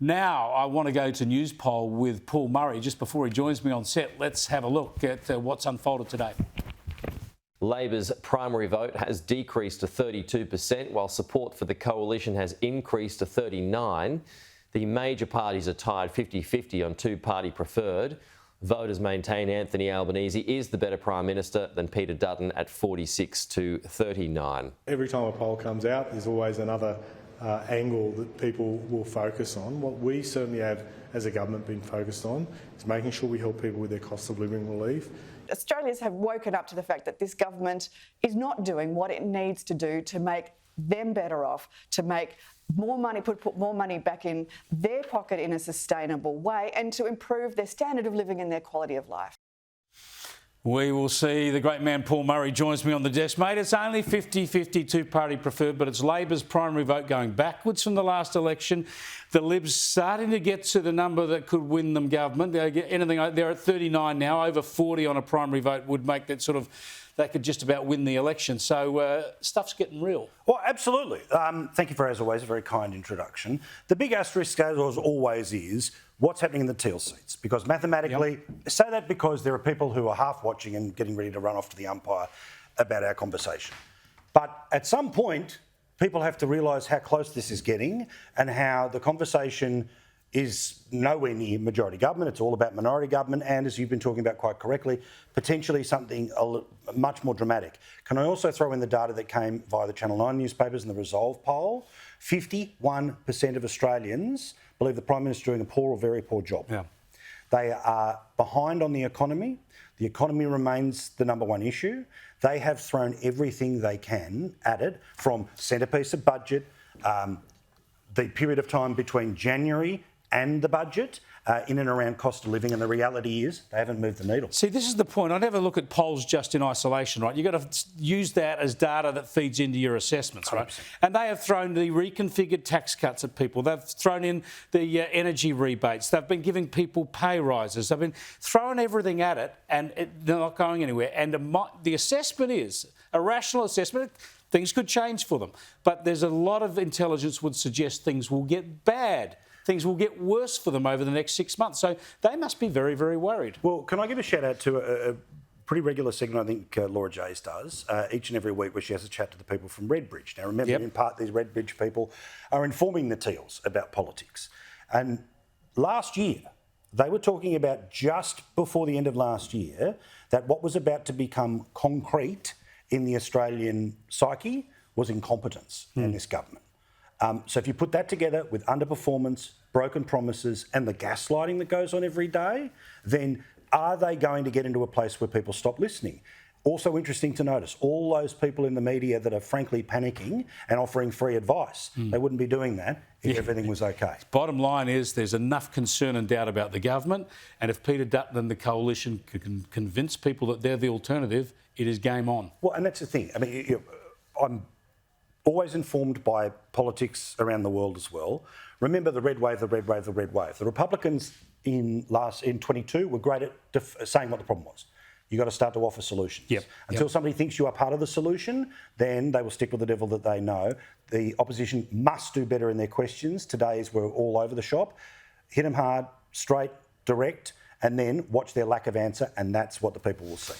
Now I want to go to Newspoll with Paul Murray. Just before he joins me on set, let's have a look at what's unfolded today. Labor's primary vote has decreased to 32%, while support for the coalition has increased to 39%. The major parties are tied 50-50 on two-party preferred. Voters maintain Anthony Albanese is the better Prime Minister than Peter Dutton at 46 to 39. Every time a poll comes out, there's always another angle that people will focus on. What we certainly have as a government been focused on is making sure we help people with their cost of living relief. Australians have woken up to the fact that this government is not doing what it needs to do to make them better off, to make more money, put more money back in their pocket in a sustainable way, and to improve their standard of living and their quality of life. We will see. The great man Paul Murray joins me on the desk. Mate, it's only 50-50 two-party preferred, but it's Labor's primary vote going backwards from the last election. The Libs starting to get to the number that could win them government. They're at 39 now. Over 40 on a primary vote would make that sort of, they could just about win the election. So stuff's getting real. Well, absolutely. Thank you for, as always, a very kind introduction. The big asterisk, as always, is what's happening in the teal seats. Because mathematically, say that because there are people who are half watching and getting ready to run off to the umpire about our conversation. But at some point, people have to realise how close this is getting and how the conversation is nowhere near majority government. It's all about minority government and, as you've been talking about quite correctly, potentially something much more dramatic. Can I also throw in the data that came via the Channel 9 newspapers and the Resolve poll? 51% of Australians believe the Prime Minister is doing a poor or very poor job. Yeah. They are behind on the economy. The economy remains the number one issue. They have thrown everything they can at it, from centrepiece of budget, the period of time between January and the budget, in and around cost of living, and the reality is they haven't moved the needle. See, this is the point. I never look at polls just in isolation, right? You've got to use that as data that feeds into your assessments, right? 100%. And they have thrown the reconfigured tax cuts at people. They've thrown in the energy rebates. They've been giving people pay rises. They've been throwing everything at it, and they're not going anywhere. And the assessment is, a rational assessment, things could change for them. But there's a lot of intelligence would suggest things will get bad. Things will get worse for them over the next 6 months. So they must be very, very worried. Well, can I give a shout out to a pretty regular segment I think Laura Jays does each and every week, where she has a chat to the people from Redbridge. Now, remember, in part, these Redbridge people are informing the Teals about politics. And last year, they were talking about, just before the end of last year, that what was about to become concrete in the Australian psyche was incompetence in this government. So if you put that together with underperformance, broken promises and the gaslighting that goes on every day, then are they going to get into a place where people stop listening? Also interesting to notice, all those people in the media that are frankly panicking and offering free advice, they wouldn't be doing that if everything was okay. Bottom line is there's enough concern and doubt about the government, and if Peter Dutton and the coalition can convince people that they're the alternative, it is game on. Well, and that's the thing. I mean, I'm always informed by politics around the world as well. Remember the red wave, the red wave, the red wave. The Republicans in 22 were great at saying what the problem was. You've got to start to offer solutions. Until somebody thinks you are part of the solution, then they will stick with the devil that they know. The opposition must do better in their questions. Today's we're all over the shop. Hit them hard, straight, direct, and then watch their lack of answer, and that's what the people will see.